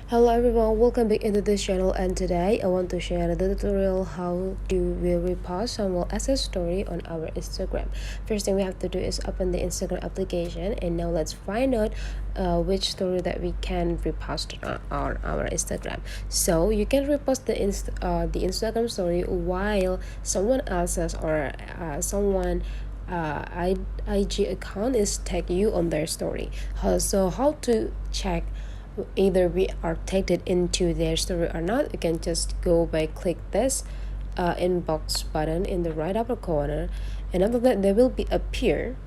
Hello everyone, welcome back into this channel, and today I want to share the tutorial how to will repost someone else's story on our Instagram. First thing we have to do is open the Instagram application, and now let's find out which story that we can repost on our Instagram. So you can repost the Instagram story while someone else's or someone IG account is tag you on their story. So how to check either we are tagged into their story or not? You can just go by click this inbox button in the right upper corner, and after that there will be appear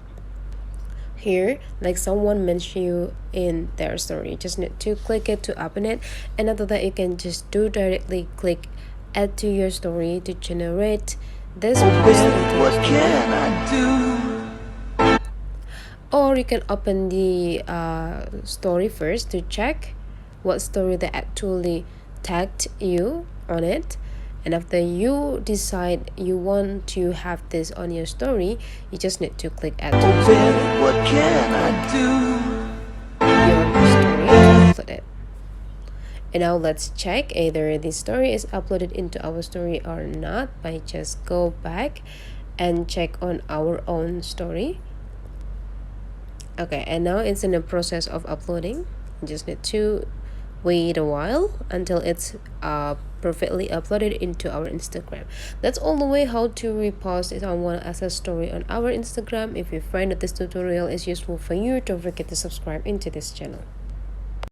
here like someone mentioned you in their story. You just need to click it to open it, and after that you can just directly click add to your story to generate this post. What can I do? Or you can open the story first to check what story they actually tagged you on it, and after you decide you want to have this on your story, you just need to click add to your story. What can I do? Your story is uploaded. And now let's check either the story is uploaded into our story or not by just go back and check on our own story. Okay, and now it's in the process of uploading. You just need to wait a while until it's perfectly uploaded into our Instagram. That's all the way how to repost it on one as a story on our Instagram. If you find that this tutorial is useful for you, don't forget to subscribe into this channel.